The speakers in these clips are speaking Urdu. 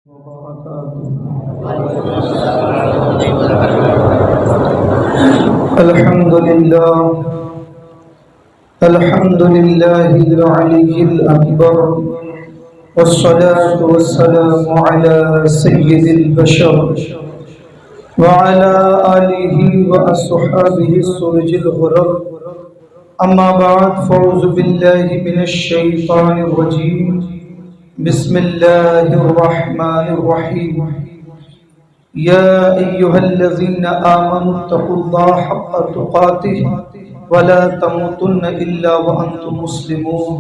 الحمد لله العلي الأكبر، والصلاة والسلام على سيد البشر وعلى آله وأصحابه السرج الغرر. أما بعد، فأعوذ بالله من الشيطان الرجيم. بسم الله الرحمن الرحيم. يا أيها الذين آمنوا اتقوا الله حق تقاته ولا تموتن إلا وأنتم مسلمون.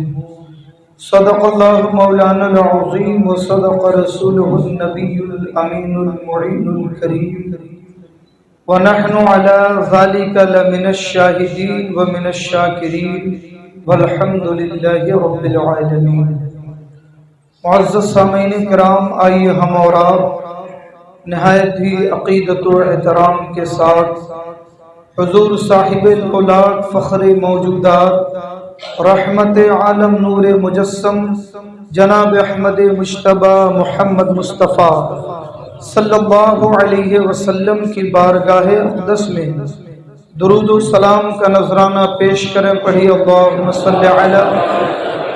صدق الله مولانا العظيم وصدق رسوله النبي الأمين المعين الكريم، ونحن على ذلك لمن الشاهدين ومن الشاكرين، والحمد لله رب العالمين. معزز سامعین کرام، آئیے ہم اور آپ نہایت ہی عقیدت و احترام کے ساتھ حضور صاحب القلات فخر موجودات رحمت عالم نور مجسم جناب احمد مجتبی محمد مصطفیٰ صلی اللہ علیہ وسلم کی بارگاہ اقدس میں درود و سلام کا نذرانہ پیش کریں. پڑھی اللہم صلی علی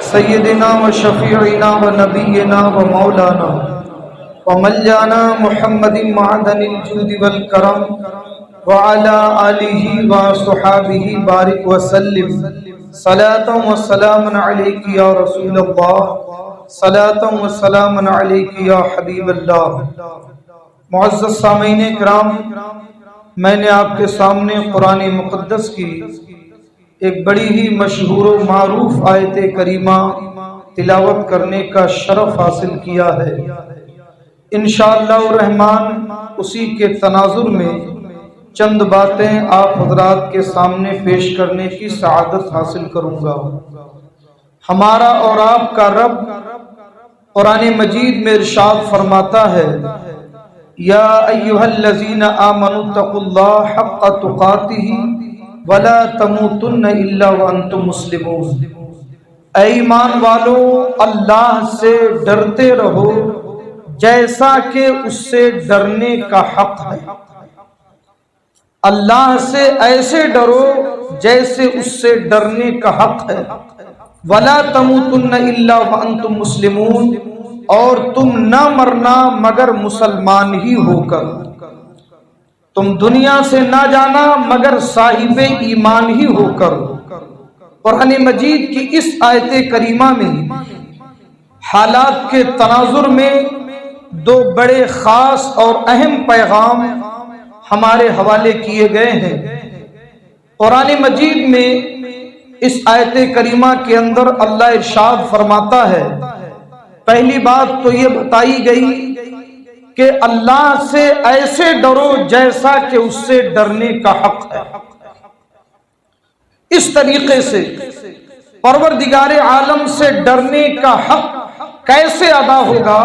سیدنا و شفیعنا و نبینا و مولانا و ملجانا محمد معدن الجود والکرم وعلى آلہ و صحابہ بارک وسلم. صلاة و سلام علیک یا رسول اللہ، صلاة و سلام علیک یا حبیب اللہ. معزز سامعین کرام، میں نے آپ کے سامنے قرآن مقدس کی ایک بڑی ہی مشہور و معروف آیت کریمہ تلاوت کرنے کا شرف حاصل کیا ہے. انشاءاللہ الرحمن اسی کے تناظر میں چند باتیں آپ حضرات کے سامنے پیش کرنے کی سعادت حاصل کروں گا. ہمارا اور آپ کا رب قرآن مجید میں ارشاد فرماتا ہے، یا ایھا الذین آمنوا اتقوا اللہ حق تقاتہ ولا تموتن الا وانتم مسلمون. اے ایمان والو، اللہ سے ڈرتے رہو جیسا کہ اس سے ڈرنے کا حق ہے. اللہ سے ایسے ڈرو جیسے اس سے ڈرنے کا حق ہے. ولا تموتن الا وانتم مسلمون، اور تم نہ مرنا مگر مسلمان ہی ہو کر. تم دنیا سے نہ جانا مگر صاحب ایمان ہی ہو کر. قرآن مجید کی اس آیت کریمہ میں حالات کے تناظر میں دو بڑے خاص اور اہم پیغام ہمارے حوالے کیے گئے ہیں. قرآن مجید میں اس آیت کریمہ کے اندر اللہ ارشاد فرماتا ہے، پہلی بات تو یہ بتائی گئی کہ اللہ سے ایسے ڈرو جیسا کہ اس سے ڈرنے کا حق ہے. اس طریقے سے پروردگار عالم سے ڈرنے کا حق کیسے ادا ہوگا؟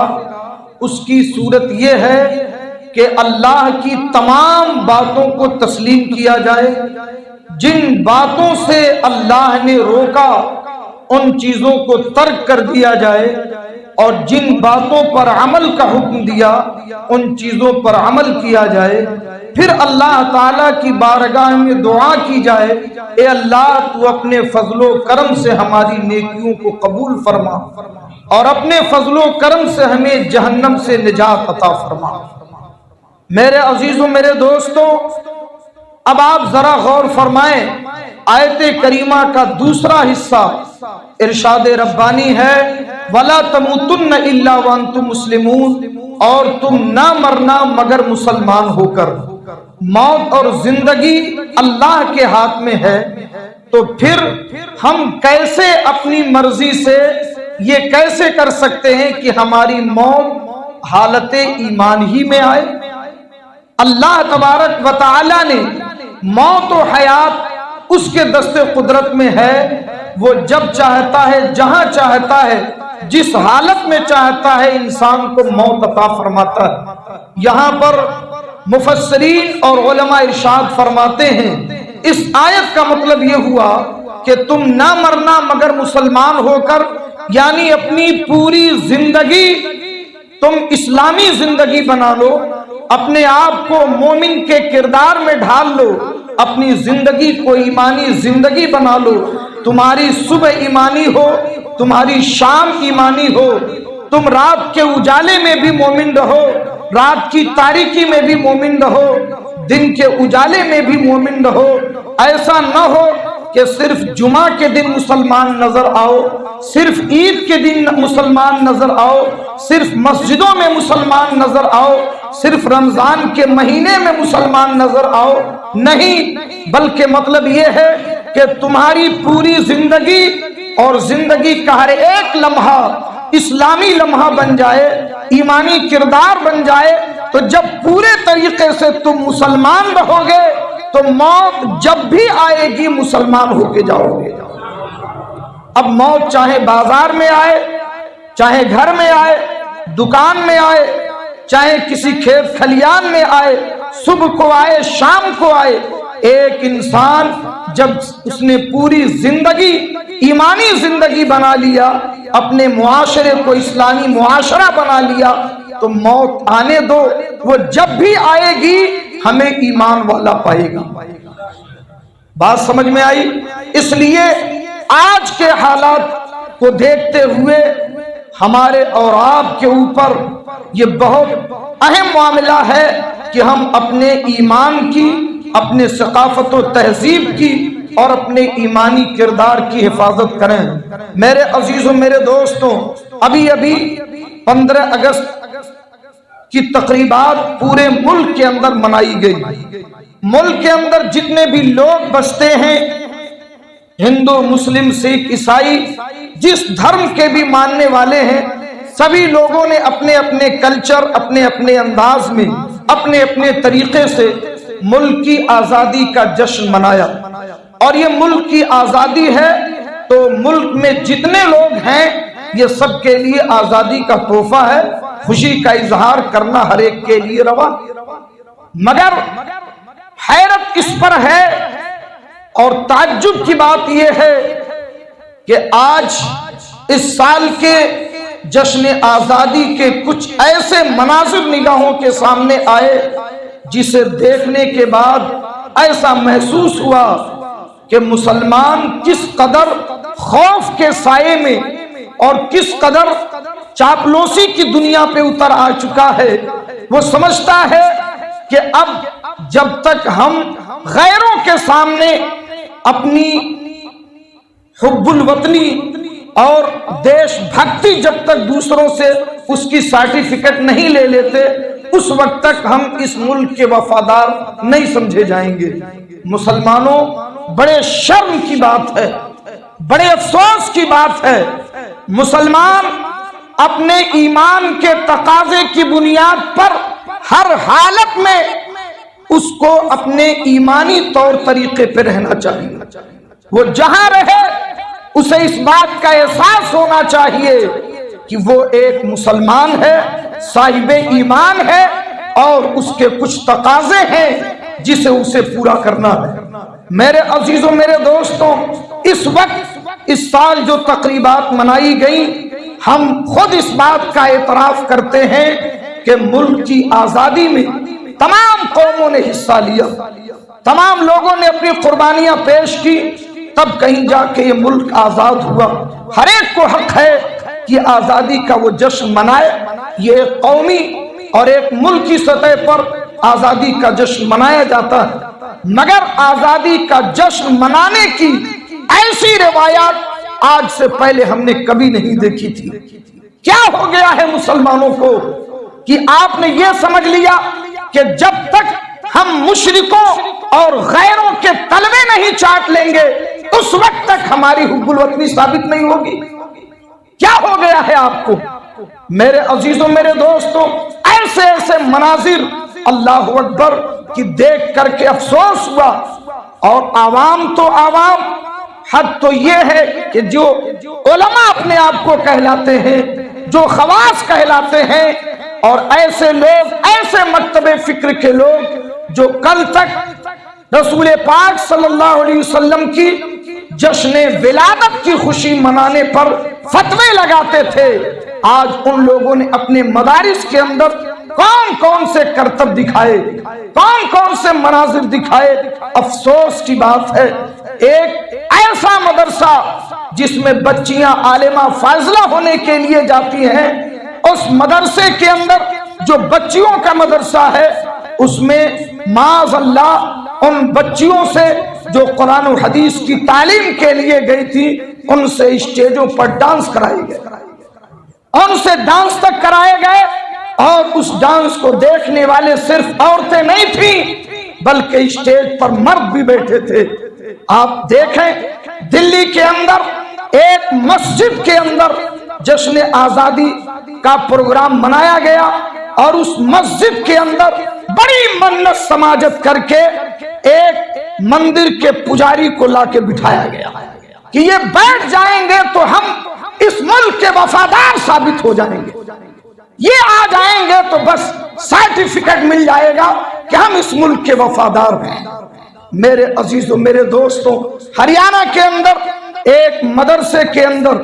اس کی صورت یہ ہے کہ اللہ کی تمام باتوں کو تسلیم کیا جائے. جن باتوں سے اللہ نے روکا ان چیزوں کو ترک کر دیا جائے، اور جن باتوں پر عمل کا حکم دیا ان چیزوں پر عمل کیا جائے. پھر اللہ تعالیٰ کی بارگاہ میں دعا کی جائے، اے اللہ تو اپنے فضل و کرم سے ہماری نیکیوں کو قبول فرما، اور اپنے فضل و کرم سے ہمیں جہنم سے نجات عطا فرما. میرے عزیزوں، میرے دوستوں، اب آپ ذرا غور فرمائیں. آیت کریمہ کا دوسرا حصہ ارشاد ربانی ہے، وَلَا تَمُوتُنَّ إِلَّا وَأَنْتُمْ مُسْلِمُونَ، اور تم نہ مرنا مگر مسلمان ہو کر. موت اور زندگی اللہ کے ہاتھ میں ہے، تو پھر ہم کیسے اپنی مرضی سے یہ کیسے کر سکتے ہیں کہ ہماری موت حالت ایمان ہی میں آئے؟ اللہ تبارک و تعالی نے موت و حیات اس کے دست قدرت میں ہے. وہ جب چاہتا ہے، جہاں چاہتا ہے، جس حالت میں چاہتا ہے انسان کو موت عطا فرماتا ہے. یہاں پر مفسرین اور علماء ارشاد فرماتے ہیں، اس آیت کا مطلب یہ ہوا کہ تم نہ مرنا مگر مسلمان ہو کر، یعنی اپنی پوری زندگی تم اسلامی زندگی بنا لو، اپنے آپ کو مومن کے کردار میں ڈھال لو، اپنی زندگی کو ایمانی زندگی بنا لو، تمہاری صبح ایمانی ہو، تمہاری شام ایمانی ہو، تم رات کے اجالے میں بھی مومن رہو، رات کی تاریکی میں بھی مومن رہو، دن کے اجالے میں بھی مومن رہو۔ ایسا نہ ہو کہ صرف جمعہ کے دن مسلمان نظر آؤ، صرف عید کے دن مسلمان نظر آؤ، صرف مسجدوں میں مسلمان نظر آؤ، صرف رمضان کے مہینے میں مسلمان نظر آؤ، نہیں، بلکہ مطلب یہ ہے کہ تمہاری پوری زندگی اور زندگی کا ہر ایک لمحہ اسلامی لمحہ بن جائے، ایمانی کردار بن جائے۔ تو جب پورے طریقے سے تم مسلمان رہو گے تو موت جب بھی آئے گی مسلمان ہو کے جاؤ گے۔ اب موت چاہے بازار میں آئے، چاہے گھر میں آئے، دکان میں آئے، چاہے کسی کھیت کھلیان میں آئے، صبح کو آئے، شام کو آئے، ایک انسان جب اس نے پوری زندگی ایمانی زندگی بنا لیا، اپنے معاشرے کو اسلامی معاشرہ بنا لیا، تو موت آنے دو، وہ جب بھی آئے گی ہمیں ایمان والا پائے گا۔ بات سمجھ میں آئی؟ اس لیے آج کے حالات کو دیکھتے ہوئے ہمارے اور آپ کے اوپر یہ بہت اہم معاملہ ہے کہ ہم اپنے ایمان کی، اپنے ثقافت و تہذیب کی اور اپنے ایمانی کردار کی حفاظت کریں۔ میرے عزیزوں، میرے دوستوں، ابھی 15 اگست کی تقریبات پورے ملک کے اندر منائی گئی۔ ملک کے اندر جتنے بھی لوگ بستے ہیں، ہندو، مسلم، سکھ، عیسائی، جس دھرم کے بھی ماننے والے ہیں، سبھی لوگوں نے اپنے اپنے کلچر، اپنے اپنے انداز میں، اپنے اپنے طریقے سے ملک کی آزادی کا جشن منایا۔ اور یہ ملک کی آزادی ہے تو ملک میں جتنے لوگ ہیں یہ سب کے لیے آزادی کا تحفہ ہے، خوشی کا اظہار کرنا ہر ایک کے لیے روا۔ مگر حیرت اس پر ہے اور تعجب کی بات یہ ہے کہ آج اس سال کے جشن آزادی کے کچھ ایسے مناظر نگاہوں کے سامنے آئے جسے دیکھنے کے بعد ایسا محسوس ہوا کہ مسلمان کس قدر خوف کے سائے میں اور کس قدر چاپلوسی کی دنیا پہ اتر آ چکا ہے۔ وہ سمجھتا ہے کہ اب جب تک ہم غیروں کے سامنے اپنی حب الوطنی اور دیش بھکتی جب تک دوسروں سے اس کی سرٹیفکیٹ نہیں لے لیتے، اس وقت تک ہم اس ملک کے وفادار نہیں سمجھے جائیں گے۔ مسلمانوں، بڑے شرم کی بات ہے، بڑے افسوس کی بات ہے، مسلمان اپنے ایمان کے تقاضے کی بنیاد پر ہر حالت میں اس کو اپنے ایمانی طور طریقے پہ رہنا چاہیے۔ وہ جہاں رہے اسے اس بات کا احساس ہونا چاہیے کہ وہ ایک مسلمان ہے، صاحب ایمان ہے، اور اس کے کچھ تقاضے ہیں جسے اسے پورا کرنا ہے۔ میرے عزیزوں، میرے دوستوں، اس وقت اس سال جو تقریبات منائی گئیں، ہم خود اس بات کا اعتراف کرتے ہیں کہ ملک کی آزادی میں تمام قوموں نے حصہ لیا، تمام لوگوں نے اپنی قربانیاں پیش کی، تب کہیں جا کے یہ ملک آزاد ہوا۔ ہر ایک کو حق ہے کہ آزادی کا وہ جشن منائے۔ یہ ایک قومی اور ایک ملکی سطح پر آزادی کا جشن منایا جاتا ہے، مگر آزادی کا جشن منانے کی ایسی روایات آج سے پہلے ہم نے کبھی نہیں دیکھی تھی۔ کیا ہو گیا ہے مسلمانوں کو کہ آپ نے یہ سمجھ لیا کہ جب تک ہم مشرکوں اور غیروں کے تلوے نہیں چاٹ لیں گے اس وقت تک ہماری حب الوطنی ثابت نہیں ہوگی۔ کیا ہو گیا ہے آپ کو؟ میرے عزیزوں، میرے دوستوں، ایسے ایسے مناظر اللہ اکبر کی دیکھ کر کے افسوس ہوا۔ اور عوام تو عوام، حد تو یہ ہے کہ جو علماء اپنے آپ کو کہلاتے ہیں، جو خواص کہلاتے ہیں، اور ایسے لوگ، ایسے مکتب فکر کے لوگ جو کل تک رسول پاک صلی اللہ علیہ وسلم کی جشن ولادت کی خوشی منانے پر فتوے لگاتے تھے، آج ان لوگوں نے اپنے مدارس کے اندر کون کون سے کرتب دکھائے، کون کون سے مناظر دکھائے۔ افسوس کی بات ہے ایک ایسا مدرسہ جس میں بچیاں عالمہ فاضلہ ہونے کے لیے جاتی ہیں، اس مدرسے کے اندر جو بچیوں کا مدرسہ ہے اس میں معاذ اللہ ان بچیوں سے جو قرآن و حدیث کی تعلیم کے لیے گئی تھی ان سے اسٹیجوں پر ڈانس کرائے گئے، ان سے ڈانس تک کرائے گئے، اور اس ڈانس کو دیکھنے والے صرف عورتیں نہیں تھیں بلکہ اسٹیج پر مرد بھی بیٹھے تھے۔ آپ دیکھیں دلی کے اندر ایک مسجد کے اندر جشن آزادی کا پروگرام منایا گیا، اور اس مسجد کے اندر بڑی منت سماجت کر کے ایک مندر کے پجاری کو لا کے بٹھایا گیا کہ یہ بیٹھ جائیں گے تو ہم اس ملک کے وفادار ثابت ہو جائیں گے، یہ آ جائیں گے تو بس سرٹیفکیٹ مل جائے گا کہ ہم اس ملک کے وفادار ہیں۔ میرے عزیزوں، میرے دوستوں، ہریانہ کے اندر ایک مدرسے کے اندر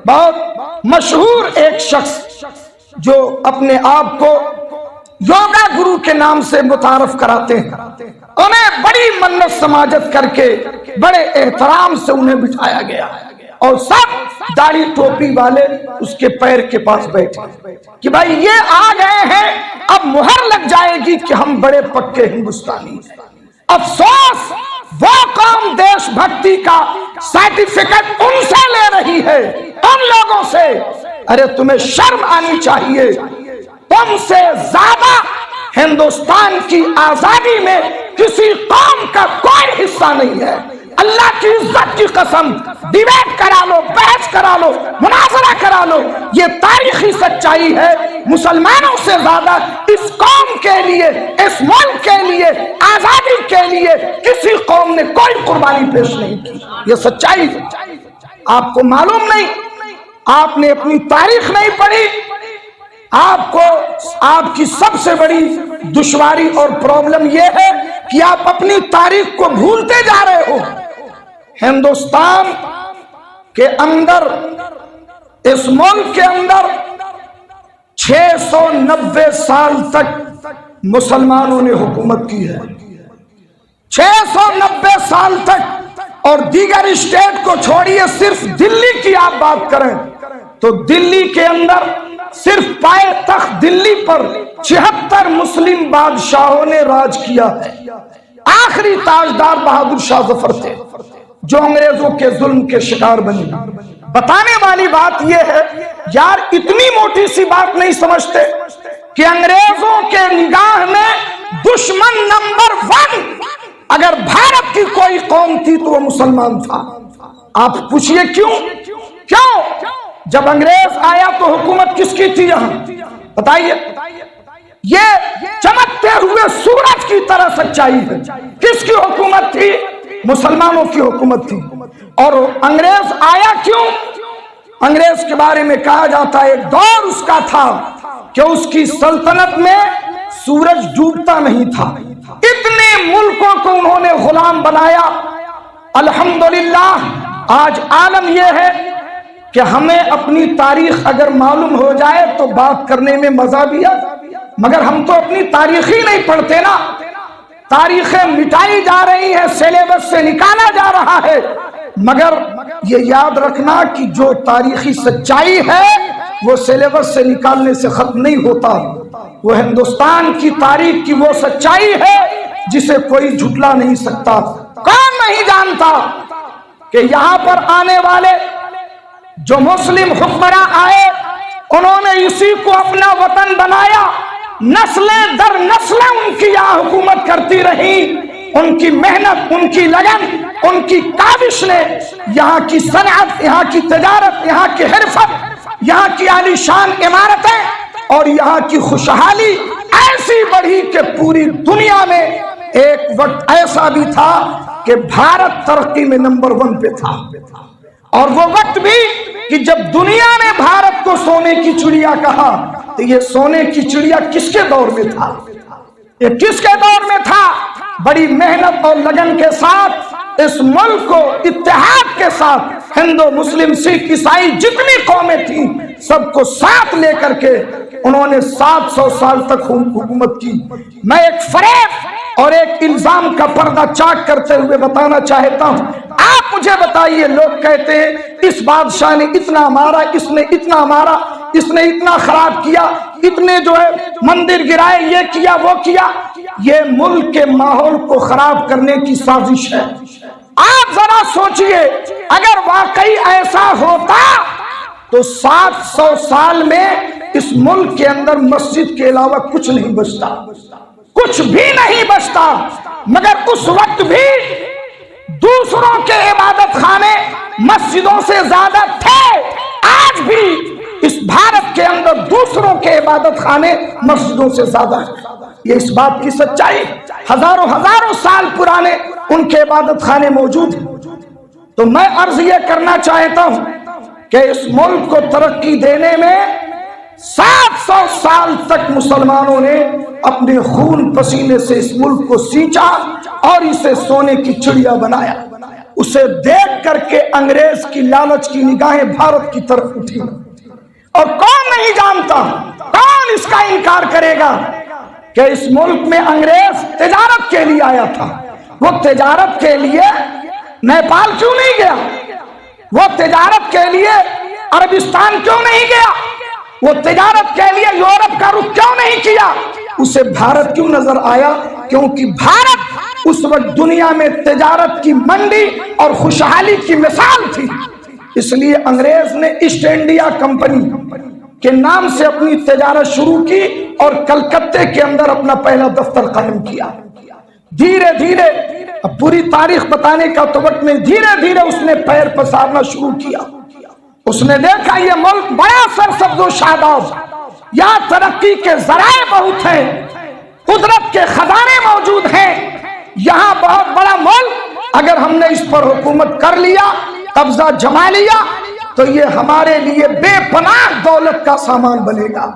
بہت مشہور ایک شخص جو اپنے آپ کو یوگا گرو کے نام سے متعارف کراتے ہیں، انہیں بڑی منت سماجت کر کے بڑے احترام سے انہیں بٹھایا گیا، اور سب داڑھی ٹوپی والے اس کے پیر کے پاس بیٹھے کہ بھائی یہ آ گئے ہیں، اب مہر لگ جائے گی کہ ہم بڑے پکے ہندوستانی ہیں۔ افسوس وہ قوم دیش بھکتی کا سرٹیفکیٹ ان سے لے رہی ہے، ان لوگوں سے۔ ارے تمہیں شرم آنی چاہیے، تم سے زیادہ ہندوستان کی آزادی میں کسی قوم کا کوئی حصہ نہیں ہے۔ اللہ کی عزت کی قسم، ڈیبیٹ کرا لو، بحث کرا لو، مناظرہ کرا لو، یہ تاریخی سچائی ہے۔ مسلمانوں سے زیادہ اس قوم کے لیے، اس ملک کے لیے، آزادی کے لیے کسی قوم نے کوئی قربانی پیش نہیں کی، یہ سچائی ہے۔ آپ کو معلوم نہیں، آپ نے اپنی تاریخ نہیں پڑھی، آپ کی سب سے بڑی دشواری اور پرابلم یہ ہے کہ آپ اپنی تاریخ کو بھولتے جا رہے ہو۔ ہندوستان کے اندر، اس ملک کے اندر 690 سال تک مسلمانوں نے حکومت کی ہے، 690 سال تک، اور دیگر اسٹیٹ کو چھوڑیے، صرف دلی کی آپ بات کریں تو دلی کے اندر صرف پائے تخت دلی پر 76 مسلم بادشاہوں نے راج کیا ہے۔ آخری تاجدار بہادر شاہ ظفر تھے جو انگریزوں کے ظلم کے شکار بنے۔ بتانے والی بات یہ ہے، یار اتنی موٹی سی بات نہیں سمجھتے کہ انگریزوں کے نگاہ میں دشمن نمبر 1 اگر بھارت کی کوئی قوم تھی تو وہ مسلمان تھا۔ آپ پوچھئے کیوں؟ جب انگریز آیا تو حکومت کس کی تھی یہاں؟ بتائیے، یہ چمکتے ہوئے سورج کی طرح سچائی ہے۔ کس کی حکومت تھی؟ مسلمانوں کی حکومت تھی۔ اور انگریز آیا کیوں؟ انگریز کے بارے میں کہا جاتا ہے ایک دور اس کا تھا کہ اس کی سلطنت میں سورج ڈوبتا نہیں تھا، اتنے ملکوں کو انہوں نے غلام بنایا۔ الحمدللہ آج عالم یہ ہے کہ ہمیں اپنی تاریخ اگر معلوم ہو جائے تو بات کرنے میں مزہ بھی ہے، مگر ہم تو اپنی تاریخ ہی نہیں پڑھتے نا۔ تاریخیں مٹائی جا رہی ہیں، سلیبس سے نکالا جا رہا ہے، مگر یہ یاد رکھنا کہ جو تاریخی سچائی ہے وہ سلیبس سے نکالنے سے ختم نہیں ہوتا۔ وہ ہندوستان کی تاریخ کی وہ سچائی ہے جسے کوئی جھٹلا نہیں سکتا۔ کون نہیں جانتا کہ یہاں پر آنے والے جو مسلم حکمراں آئے انہوں نے اسی کو اپنا وطن بنایا، نسلیں در نسلیں ان کی یہاں حکومت کرتی رہی، ان کی محنت، ان کی لگن، ان کی کاوش نے یہاں کی صنعت، یہاں کی تجارت، یہاں کی حرفت، یہاں کی عالی شان عمارتیں اور یہاں کی خوشحالی ایسی بڑھی کہ پوری دنیا میں ایک وقت ایسا بھی تھا کہ بھارت ترقی میں نمبر 1 پہ تھا، اور وہ وقت بھی کہ جب دنیا نے بھارت کو سونے کی چڑیا کہا تو یہ سونے کی چڑیا کس کے دور میں تھا؟ یہ کس کے دور میں تھا؟ بڑی محنت اور لگن کے ساتھ اس ملک کو اتحاد کے ساتھ ہندو مسلم سکھ عیسائی جتنی قومیں تھیں سب کو ساتھ لے کر کے انہوں نے 700 سال تک حکومت کی۔ میں ایک فریب اور ایک الزام کا پردہ چاک کرتے ہوئے بتانا چاہتا ہوں، آپ مجھے بتائیے، لوگ کہتے ہیں اس بادشاہ نے اتنا مارا، اس نے اتنا مارا، اس نے اتنا خراب کیا، اتنے جو ہے مندر گرائے، یہ کیا وہ کیا۔ یہ ملک کے ماحول کو خراب کرنے کی سازش ہے۔ آپ ذرا سوچئے، اگر واقعی ایسا ہوتا تو 700 سال میں اس ملک کے اندر مسجد کے علاوہ کچھ نہیں بچتا، کچھ بھی نہیں بچتا۔ مگر اس وقت بھی دوسروں کے عبادت خانے مسجدوں سے زیادہ تھے۔ آج بھی اس بھارت کے اندر دوسروں کے عبادت خانے مسجدوں سے زیادہ ہیں۔ یہ اس بات کی سچائی، ہزاروں ہزاروں سال پرانے ان کے عبادت خانے موجود ہیں۔ تو میں عرض یہ کرنا چاہتا ہوں کہ اس ملک کو ترقی دینے میں 700 سال تک مسلمانوں نے اپنے خون پسینے سے اس ملک کو سینچا اور اسے سونے کی چڑیا بنایا۔ اسے دیکھ کر کے انگریز کی لالچ کی نگاہیں بھارت کی طرف اٹھی، اور کون نہیں جانتا، کون اس کا انکار کرے گا کہ اس ملک میں انگریز تجارت کے لیے آیا تھا۔ وہ تجارت کے لیے نیپال کیوں نہیں گیا؟ وہ تجارت کے لیے عربستان کیوں نہیں گیا؟ وہ تجارت کے لیے یورپ کا رخ کیوں نہیں کیا؟ اسے بھارت کیوں نظر آیا؟ کیونکہ بھارت اس وقت دنیا میں تجارت کی منڈی اور خوشحالی کی مثال تھی۔ اس لیے انگریز نے ایسٹ انڈیا کمپنی کے نام سے اپنی تجارت شروع کی اور کلکتے کے اندر اپنا پہلا دفتر قائم کیا۔ دھیرے دھیرے، اب پوری تاریخ بتانے کا تو وقت میں، دھیرے دھیرے اس نے پیر پسارنا شروع کیا۔ اس نے دیکھا یہ ملک بڑا سرسبز و شاداب، یہاں ترقی کے ذرائع بہت ہیں، قدرت کے خزانے موجود ہیں، یہاں بہت بڑا ملک، اگر ہم نے اس پر حکومت کر لیا، قبضہ جما لیا، تو یہ ہمارے لیے بے پناہ دولت کا سامان بنے گا۔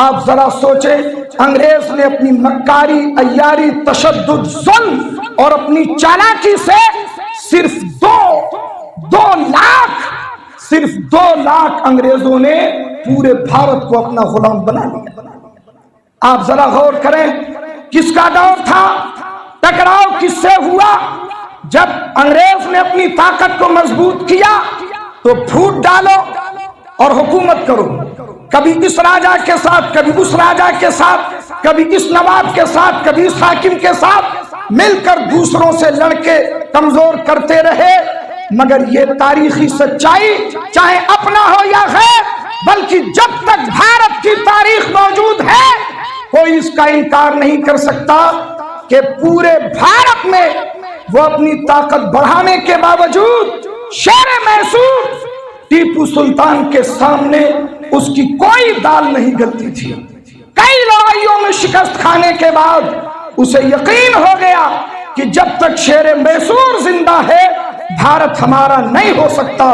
آپ ذرا سوچیں، انگریز نے اپنی مکاری، عیاری، تشدد، ظلم اور اپنی چالاکی سے صرف دو لاکھ انگریزوں نے پورے بھارت کو اپنا غلام بنا لیا۔ آپ ذرا غور کریں، کس کا دور تھا؟ ٹکراؤ کس سے ہوا؟ جب انگریز نے اپنی طاقت کو مضبوط کیا تو پھوٹ ڈالو اور حکومت کرو، کبھی اس راجا کے ساتھ، کبھی اس راجا کے ساتھ، کبھی اس نواب کے ساتھ، کبھی اس حاکم کے ساتھ مل کر دوسروں سے لڑ کے کمزور کرتے رہے۔ مگر یہ تاریخی سچائی، چاہے اپنا ہو یا غیر، بلکہ جب تک بھارت کی تاریخ موجود ہے کوئی اس کا انکار نہیں کر سکتا کہ پورے بھارت میں وہ اپنی طاقت بڑھانے کے باوجود شیر میسور ٹیپو سلطان کے سامنے اس کی کوئی دال نہیں گلتی تھی۔ کئی لڑائیوں میں شکست کھانے کے بعد اسے یقین ہو گیا کہ جب تک شیر میسور زندہ ہے بھارت ہمارا نہیں ہو سکتا۔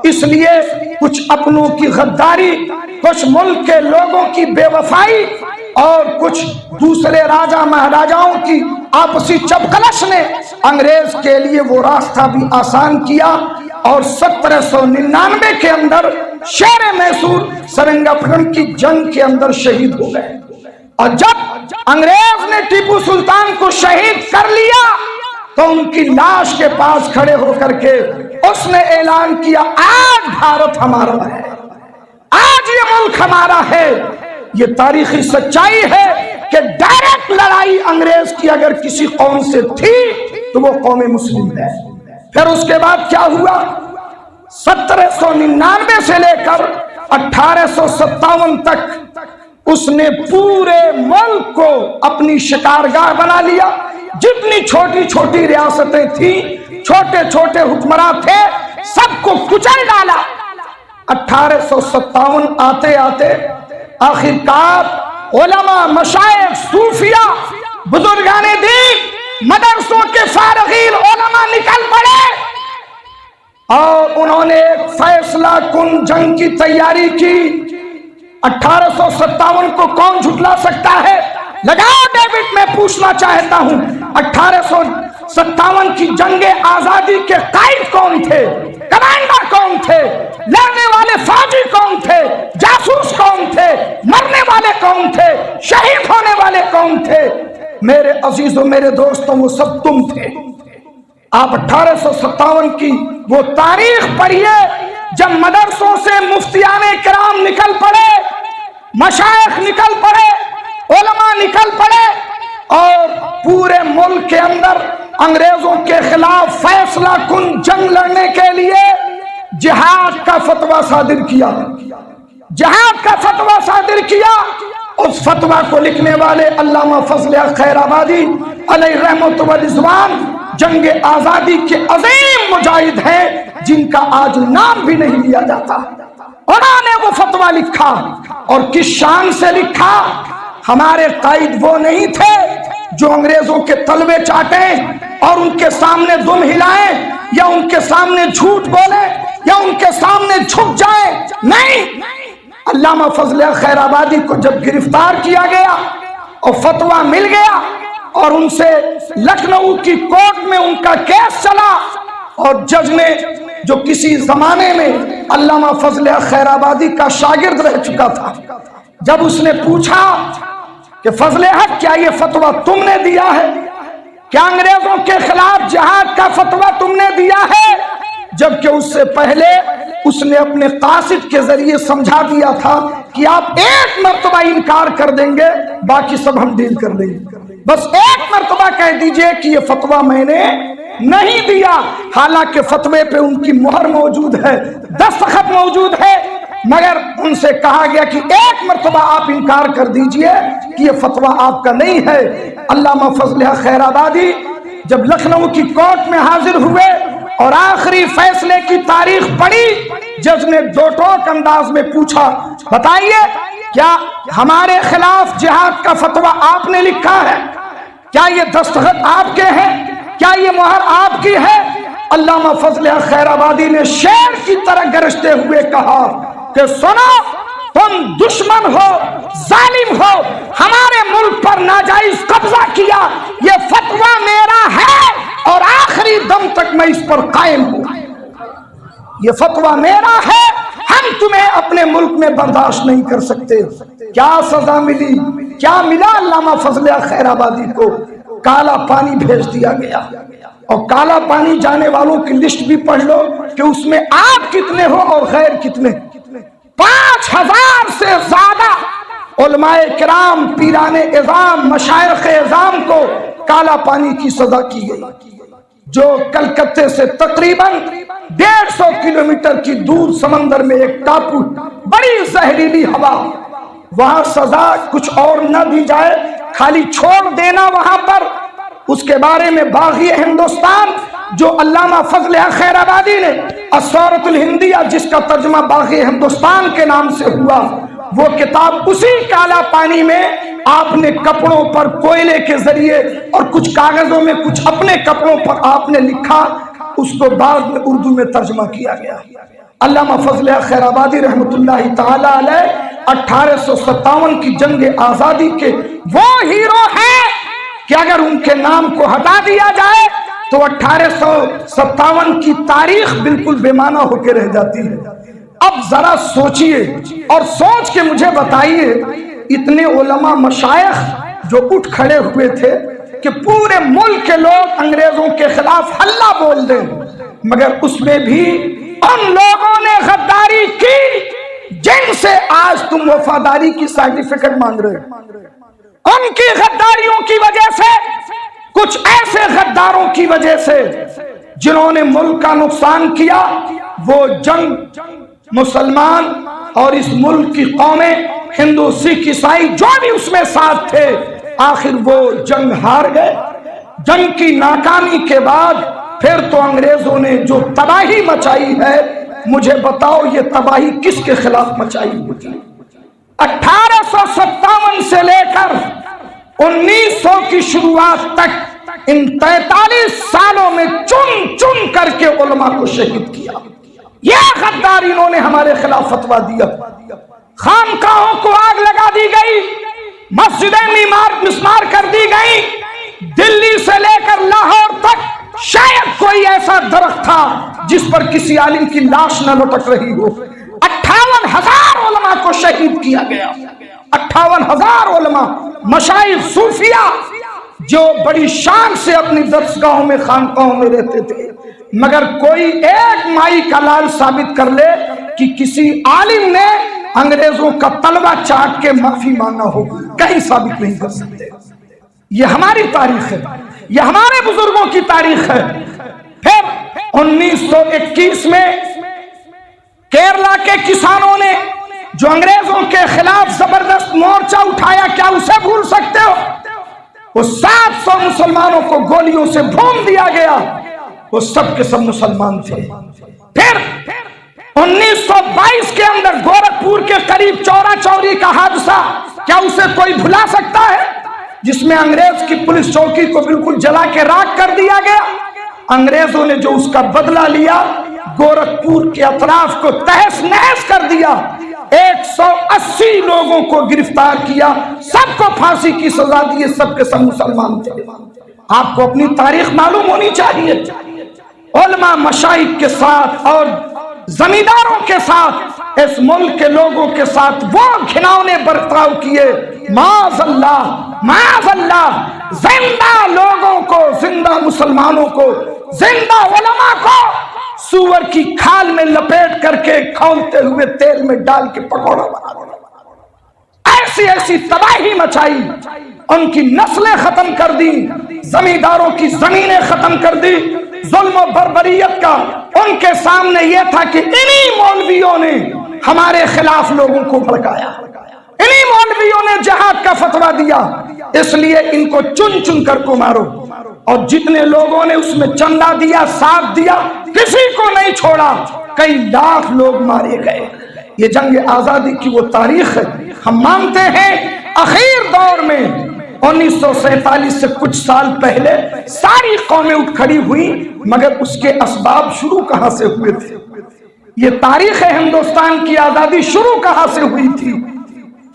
اس لیے کچھ اپنوں کی غداری، کچھ ملک کے لوگوں کی بے وفائی اور کچھ دوسرے راجا مہاراجاؤں کی آپسی چپکلش نے انگریز کے لیے وہ راستہ بھی آسان کیا، اور 1799 کے اندر شیر میسور سرنگا پٹن کی جنگ کے اندر شہید ہو گئے۔ اور جب انگریز نے ٹیپو سلطان کو شہید کر لیا تو ان کی لاش کے پاس کھڑے ہو کر کے اس نے اعلان کیا، آج بھارت ہمارا ہے، آج یہ ملک ہمارا ہے۔ یہ تاریخی سچائی ہے کہ ڈائریکٹ لڑائی انگریز کی اگر کسی قوم سے تھی تو وہ قوم مسلم ہے۔ پھر اس کے بعد کیا ہوا؟ 1799 سے لے کر 1857 تک اس نے پورے ملک کو اپنی شکارگاہ بنا لیا۔ جتنی چھوٹی چھوٹی ریاستیں تھیں، چھوٹے چھوٹے حکمراں تھے، سب کو کچل ڈالا۔ 1857 آتے آتے آخر کار علماء، مشائخ، صوفیاء، بزرگان دین، مدرسوں کے فارغین علماء نکل پڑے اور انہوں نے ایک فیصلہ کن جنگ کی تیاری کی۔ 1857 کو کون جھٹلا سکتا ہے؟ لگاؤ ڈیوڈ، میں پوچھنا چاہتا ہوں 1857 کی جنگ آزادی کے قائد کون تھے؟ کمانڈر کون تھے؟ لڑنے والے فوجی کون تھے، جاسوس کون تھے، مرنے والے کون تھے، شہید ہونے والے کون تھے؟ میرے عزیزوں، میرے دوستوں، وہ سب تم تھے۔ آپ 1857 کی وہ تاریخ پڑھیے جب مدرسوں سے مفتیان کرام نکل پڑے، مشائخ نکل پڑے، علماء نکل پڑے، اور پورے ملک کے اندر انگریزوں کے خلاف فیصلہ کن جنگ لڑنے کے لیے جہاد کا فتویٰ صادر کیا، جہاد کا فتویٰ صادر کیا۔ اس فتویٰ کو لکھنے والے علامہ فضل حق خیر آبادی علیہ رحمت و رضوان جنگ آزادی کے عظیم مجاہد ہیں، جن کا آج نام بھی نہیں لیا جاتا۔ انہوں نے وہ فتویٰ لکھا، اور کس شان سے لکھا۔ ہمارے قائد وہ نہیں تھے جو انگریزوں کے تلوے چاٹیں اور ان کے سامنے دم ہلائیں، یا ان کے سامنے جھوٹ بولیں، یا ان کے سامنے جھک جائیں۔ نہیں، علامہ فضل حق خیر آبادی کو جب گرفتار کیا گیا اور فتویٰ مل گیا، اور ان سے لکھنؤ کی کورٹ میں ان کا کیس چلا، اور جج نے جو کسی زمانے میں علامہ فضل حق خیر آبادی کا شاگرد رہ چکا تھا، جب اس نے پوچھا کہ فضل حق، کیا یہ فتویٰ تم نے دیا ہے؟ کیا انگریزوں کے خلاف جہاد کا فتویٰ تم نے دیا ہے؟ جبکہ اس سے پہلے اس نے اپنے قاصد کے ذریعے سمجھا دیا تھا کہ آپ ایک مرتبہ انکار کر دیں گے، باقی سب ہم ڈیل کر لیں گے، بس ایک مرتبہ کہہ دیجئے کہ یہ فتویٰ میں نے نہیں دیا۔ حالانکہ فتوے پہ ان کی مہر موجود ہے، دستخط موجود ہے، مگر ان سے کہا گیا کہ ایک مرتبہ آپ انکار کر دیجئے کہ یہ فتویٰ آپ کا نہیں ہے۔ علامہ فضل حق خیر آبادی جب لکھنؤ کی کورٹ میں حاضر ہوئے اور آخری فیصلے کی تاریخ پڑھی، جج نے دو ٹوک انداز میں پوچھا، بتائیے کیا ہمارے خلاف جہاد کا فتویٰ آپ نے لکھا ہے؟ کیا یہ دستخط آپ کے ہیں؟ کیا یہ مہر آپ کی ہے؟ علامہ فضل حق خیر آبادی نے شیر کی طرح گرجتے ہوئے کہا کہ سنو، تم دشمن ہو، ظالم ہو، ہمارے ملک پر ناجائز قبضہ کیا، یہ فتویٰ میرا ہے اور آخری دم تک میں اس پر قائم ہوں۔ یہ فتویٰ میرا ہے، ہم تمہیں اپنے ملک میں برداشت نہیں کر سکتے۔ کیا سزا ملی؟ کیا ملا علامہ فضل حق خیر آبادی کو؟ کالا پانی بھیج دیا گیا، اور کالا پانی جانے والوں کی لسٹ بھی پڑھ لو کہ اس میں آپ کتنے ہو اور غیر کتنے۔ 5000 سے زیادہ علماء کرام، پیران اعظام، مشائخ اعظام کو کالا پانی کی سزا کی گئی، جو کلکتے سے تقریباً 150 کلومیٹر کی دور سمندر میں ایک ٹاپو، بڑی زہریلی ہوا، وہاں سزا کچھ اور نہ دی جائے، خالی چھوڑ دینا وہاں پر۔ اس کے بارے میں باغی ہندوستان، جو علامہ فضل حق خیر آبادی نے الثورۃ الہندیہ، جس کا ترجمہ باغی ہندوستان کے نام سے ہوا، وہ کتاب اسی کالا پانی میں آپ نے کپڑوں پر کوئلے کے ذریعے اور کچھ کاغذوں میں کچھ اپنے کپڑوں پر آپ نے لکھا، اس کو بعد میں اردو میں ترجمہ کیا گیا۔ علامہ فضل حق خیر آبادی رحمت اللہ تعالی علیہ 1857 کی جنگ آزادی کے وہ ہیرو ہیں کہ اگر ان کے نام کو ہٹا دیا جائے تو 1857 کی تاریخ بالکل بے معنی ہو کے رہ جاتی ہے۔ اب ذرا سوچئے اور سوچ کے مجھے بتائیے، اتنے علماء مشائخ جو اٹھ کھڑے ہوئے تھے کہ پورے ملک کے لوگ انگریزوں کے خلاف ہلہ بول دیں، مگر اس میں بھی ان لوگوں نے غداری کی جن سے آج تم وفاداری کی سرٹیفکیٹ مانگ رہے ہو۔ ان کی غداریوں کی وجہ سے، کچھ ایسے غداروں کی وجہ سے جنہوں نے ملک کا نقصان کیا، وہ جنگ مسلمان اور اس ملک کی قومیں، ہندو، سکھ، عیسائی، جو بھی اس میں ساتھ تھے، آخر وہ جنگ ہار گئے۔ جنگ کی ناکامی کے بعد پھر تو انگریزوں نے جو تباہی مچائی ہے، مجھے بتاؤ یہ تباہی کس کے خلاف مچائی ہوئی؟ 1857 سے لے کر 1900 کی شروعات تک ان 43 سالوں میں چن چن کر کے علماء کو شہید کیا۔ یہ غدار انہوں نے ہمارے خلاف فتویٰ دیا۔ خانقاہوں کو آگ لگا دی گئی، مسجدیں مسمار کر دی گئی، دلی سے لے کر لاہور تک شاید کوئی ایسا درخت تھا جس پر کسی عالم کی لاش نہ لٹک رہی ہو۔ 58,000 علماء کو شہید کیا گیا، 58,000 علماء، مشائخ صوفیہ جو بڑی شان سے اپنی درسگاہوں میں خانقاہوں میں رہتے تھے، مگر کوئی ایک مائی کا لال ثابت کر لے کہ کسی عالم نے انگریزوں کا تلوا چاٹ کے معافی مانگا ہو، کہیں ثابت نہیں کر سکتے۔ یہ ہماری تاریخ ہے، یہ ہمارے بزرگوں کی تاریخ ہے۔ پھر 1921 میں کیرلا کے کسانوں نے جو انگریزوں کے خلاف زبردست مورچہ اٹھایا، کیا اسے بھول سکتے ہو؟ وہ 700 مسلمانوں کو گولیوں سے بھون دیا گیا، وہ سب کے سب مسلمان تھے۔ پھر 1922 کے اندر گورکھپور کے قریب چورا چوری کا حادثہ، کیا اسے کوئی بھلا سکتا ہے؟ جس میں انگریز کی پولیس چوکی کو بالکل جلا کے راکھ کر دیا گیا۔ انگریزوں نے جو اس کا بدلہ لیا، گورکھپور کے اطراف کو تہس نہس کر دیا، 180 لوگوں کو گرفتار کیا، سب کو پھانسی کی سزا دی، سب کے سب مسلمان تھے۔ آپ کو اپنی تاریخ معلوم ہونی چاہیے۔ علماء مشائخ کے ساتھ اور زمینداروں کے ساتھ، اس ملک کے لوگوں کے ساتھ وہ گھناؤنے برتاؤ کیے، معاذ اللہ، زندہ لوگوں کو، زندہ مسلمانوں کو، زندہ علماء کو سور کی کھال میں لپیٹ کر کے کھولتے ہوئے تیل میں ڈال کے پکوڑا بنا دیا، ایسی تباہی مچائی، ان کی نسلیں ختم کر دی، زمینداروں کی زمینیں ختم کر دی۔ ظلم و بربریت کا ان کے سامنے یہ تھا کہ انہی مولویوں نے ہمارے خلاف لوگوں کو بھڑکایا، انہی مولویوں نے جہاد کا فتویٰ دیا، اس لیے ان کو چن چن کر کو مارو۔ اور جتنے لوگوں نے اس میں چندہ دیا، ساتھ دیا، کسی کو نہیں چھوڑا، کئی لاکھ لوگ مارے گئے۔ یہ جنگ آزادی کی وہ تاریخ ہے۔ ہم مانتے ہیں اخیر دور میں 1947 سے کچھ سال پہلے ساری قومیں اٹھ کھڑی ہوئی، مگر اس کے اسباب شروع کہاں سے ہوئے تھے؟ یہ تاریخ ہندوستان کی آزادی شروع کہاں سے ہوئی تھی؟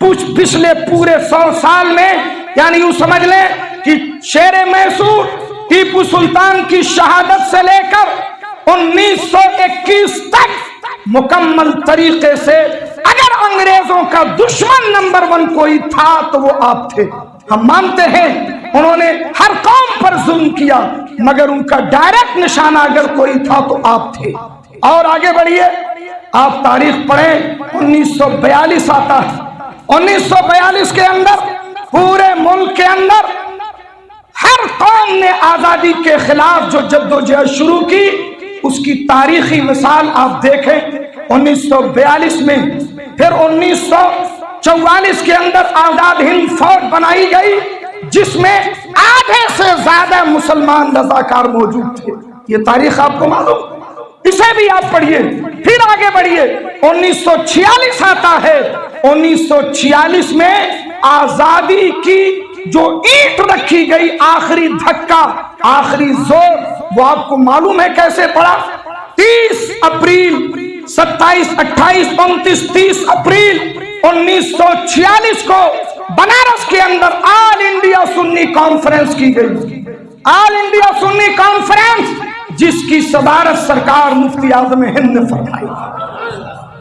پچھلے پورے 100 سال میں، یعنی یوں سمجھ لیں کہ شیر میسور ٹیپو سلطان کی شہادت سے لے کر 1921 تک مکمل طریقے سے اگر انگریزوں کا دشمن نمبر 1 کوئی تھا تو وہ آپ تھے۔ ہم مانتے ہیں انہوں نے ہر قوم پر ظلم کیا، مگر ان کا ڈائریکٹ نشانہ اگر کوئی تھا تو آپ تھے۔ اور آگے بڑھیے، آپ تاریخ پڑھیں، 1942 آتا ہے۔ 1942 کے اندر پورے ملک کے اندر ہر قوم نے آزادی کے خلاف جو جدوجہد شروع کی، اس کی تاریخی مثال آپ دیکھیں 1942 میں۔ پھر 1944 کے اندر آزاد ہند فوج بنائی گئی، جس میں آدھے سے زیادہ مسلمان رضاکار موجود تھے۔ یہ تاریخ آپ کو معلوم، اسے بھی آپ پڑھیے۔ پھر آگے بڑھیے، 1946 آتا ہے۔ 1946 میں آزادی کی جو اینٹ رکھی گئی، آخری دھکا، آخری زور، وہ آپ کو معلوم ہے کیسے پڑا؟ 30 اپریل 27 28 29 30 اپریل 1946 کو بنارس کے اندر آل انڈیا سنی کانفرنس کی گئی۔ آل انڈیا سنی کانفرنس جس کی صدارت سرکار مفتی اعظم ہند نے فرمائی،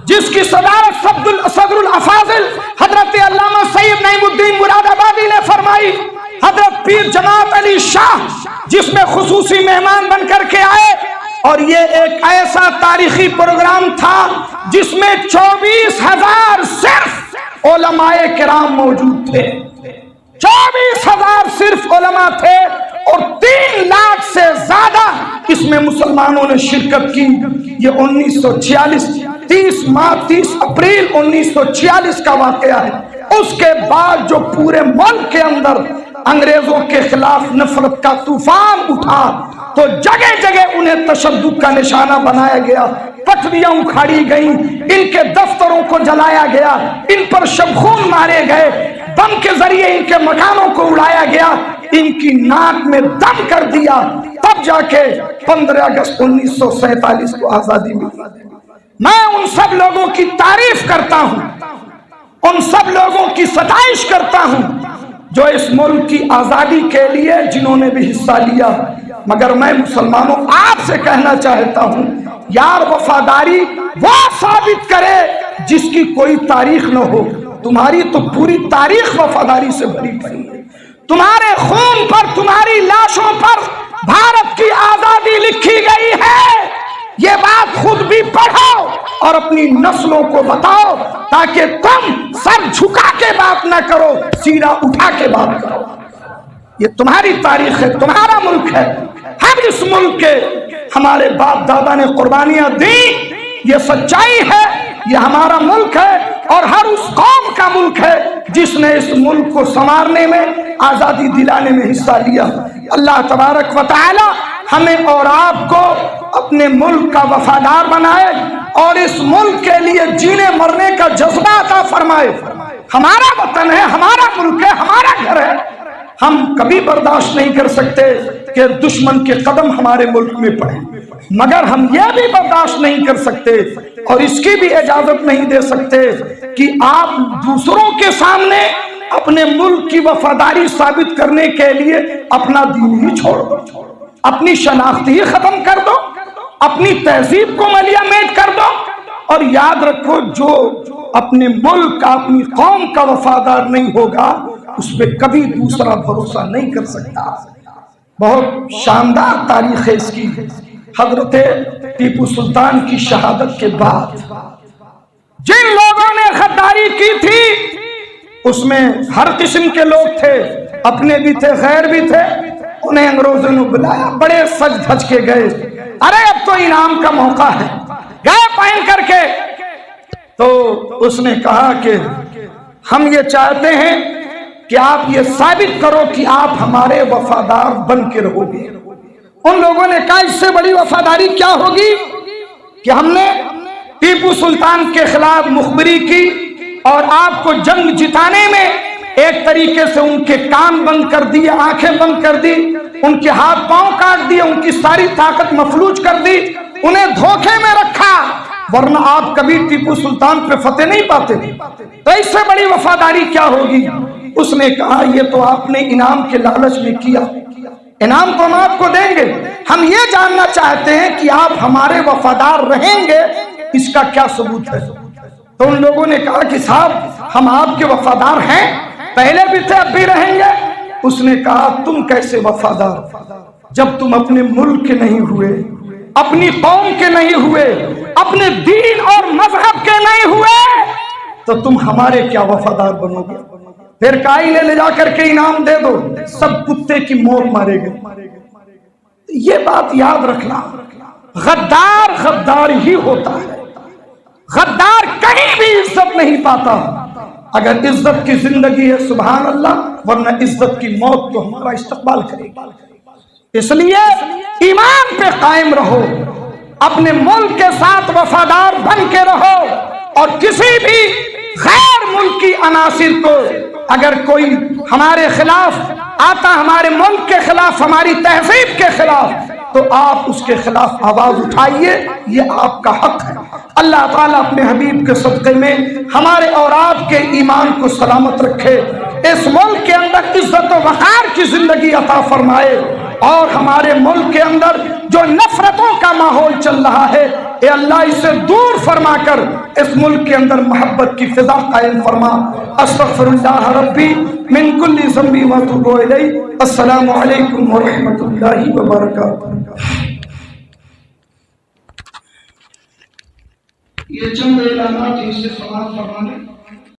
جس کی صدارت صدر الافاضل حضرت علامہ سید نعیم الدین مراد آبادی نے فرمائی، حضرت پیر جماعت علی شاہ جس میں خصوصی مہمان بن کر کے آئے، اور یہ ایک ایسا تاریخی پروگرام تھا جس میں 24,000 صرف علماء کرام موجود تھے، 24,000 صرف علماء تھے، اور 3 لاکھ سے زیادہ اس میں مسلمانوں نے شرکت کی۔ یہ 30 اپریل 1946 کا واقعہ ہے۔ اس کے بعد جو پورے ملک کے اندر انگریزوں کے خلاف نفرت کا طوفان اٹھا، تو جگہ جگہ انہیں تشدد کا نشانہ بنایا گیا، پٹریاں اکھاڑی گئیں، ان کے دفتروں کو جلایا گیا، ان پر شبخون مارے گئے، بم کے ذریعے ان کے مکانوں کو اڑایا گیا، ان کی ناک میں دم کر دیا، تب جا کے 15 اگست 1947 کو آزادی ملی۔ میں ان سب لوگوں کی تعریف کرتا ہوں، ان سب لوگوں کی ستائش کرتا ہوں جو اس ملک کی آزادی کے لیے جنہوں نے بھی حصہ لیا، مگر میں مسلمانوں آپ سے کہنا چاہتا ہوں یار وفاداری وہ ثابت کرے جس کی کوئی تاریخ نہ ہو۔ تمہاری تو پوری تاریخ وفاداری سے بھری پڑی ہے، تمہارے خون پر، تمہاری لاشوں پر بھارت کی آزادی لکھی گئی ہے۔ یہ بات خود بھی پڑھو اور اپنی نسلوں کو بتاؤ تاکہ تم سر جھکا کے بات نہ کرو، سینہ اٹھا کے بات کرو۔ یہ تمہاری تاریخ ہے، تمہارا ملک ہے، ہم اس ملک کے، ہمارے باپ دادا نے قربانیاں دی، یہ سچائی ہے، یہ ہمارا ملک ہے اور ہر اس قوم کا ملک ہے جس نے اس ملک کو سنوارنے میں، آزادی دلانے میں حصہ لیا۔ اللہ تبارک و تعالی ہمیں اور آپ کو اپنے ملک کا وفادار بنائے اور اس ملک کے لیے جینے مرنے کا جذبہ عطا فرمائے۔ ہمارا وطن ہے، ہمارا ملک ہے، ہمارا گھر ہے، ہم کبھی برداشت نہیں کر سکتے کہ دشمن کے قدم ہمارے ملک میں پڑیں، مگر ہم یہ بھی برداشت نہیں کر سکتے اور اس کی بھی اجازت نہیں دے سکتے کہ آپ دوسروں کے سامنے اپنے ملک کی وفاداری ثابت کرنے کے لیے اپنا دین ہی چھوڑ دو، اپنی شناخت ہی ختم کر دو، اپنی تہذیب کو ملیا میٹ کر دو۔ اور یاد رکھو جو اپنے ملک کا، اپنی قوم کا وفادار نہیں ہوگا اس پہ کبھی دوسرا بھروسہ نہیں کر سکتا۔ بہت شاندار تاریخ ہے اس کی۔ حضرت ٹیپو سلطان کی شہادت کے بعد جن لوگوں نے غداری کی تھی اس میں ہر قسم کے لوگ تھے، اپنے بھی تھے، غیر بھی تھے، انہیں انگریزوں نے بلایا، بڑے سج دھج کے گئے، ارے اب تو انعام کا موقع ہے، گئے پہن کر کے، تو اس نے کہا کہ ہم یہ چاہتے ہیں کہ آپ یہ ثابت کرو کہ آپ ہمارے وفادار بن کے رہو گے۔ ان لوگوں نے کہا اس سے بڑی وفاداری کیا ہوگی کہ ہم نے ٹیپو سلطان کے خلاف مخبری کی اور آپ کو جنگ جتانے میں ایک طریقے سے ان کے کان بند کر دیے، آنکھیں بند کر دی، ان کے ہاتھ پاؤں کاٹ دیے، ان کی ساری طاقت مفلوج کر دی، انہیں دھوکے میں رکھا، ورنہ آپ کبھی ٹیپو سلطان پہ فتح نہیں پاتے، تو اس سے بڑی وفاداری کیا ہوگی؟ اس نے کہا یہ تو آپ نے انعام کے لالچ میں کیا، انعام تو ہم آپ کو دیں گے، ہم یہ جاننا چاہتے ہیں کہ آپ ہمارے وفادار رہیں گے، اس کا کیا ثبوت ہے؟ تو ان لوگوں نے کہا کہ صاحب ہم آپ کے وفادار ہیں، پہلے بھی تھے اب بھی رہیں گے۔ اس نے کہا تم کیسے وفادار جب تم اپنے ملک کے نہیں ہوئے، اپنی قوم کے نہیں ہوئے، اپنے دین اور مذہب کے نہیں ہوئے، تو تم ہمارے کیا وفادار بنو گے؟ پھر کائی لے جا کر کے انعام دے دو، سب کتے کی موت مارے گئے۔ یہ بات یاد رکھنا، غدار غدار ہی ہوتا ہے، غدار کہیں بھی عزت نہیں پاتا۔ اگر عزت کی زندگی ہے سبحان اللہ، ورنہ عزت کی موت تو ہمارا استقبال کرے گی۔ اس لیے ایمان پہ قائم رہو، اپنے ملک کے ساتھ وفادار بن کے رہو، اور کسی بھی غیر ملکی عناصر کو اگر کوئی ہمارے خلاف آتا، ہمارے ملک کے خلاف، ہماری تہذیب کے خلاف، تو آپ اس کے خلاف آواز اٹھائیے، یہ آپ کا حق ہے۔ اللہ تعالیٰ اپنے حبیب کے صدقے میں ہمارے اور آپ کے ایمان کو سلامت رکھے، اس ملک کے اندر عزت و وقار کی زندگی عطا فرمائے، اور ہمارے ملک کے اندر جو نفرتوں کا ماحول چل رہا ہے اے اللہ اسے دور فرما کر اس ملک کے اندر محبت کی فضا قائم فرما۔ استغفر اللہ ربی من کل ذنب واتوب الیہ۔ السلام علیکم ورحمۃ اللہ وبرکاتہ۔ یہ چند اعلانات ان سے سماعت فرمانے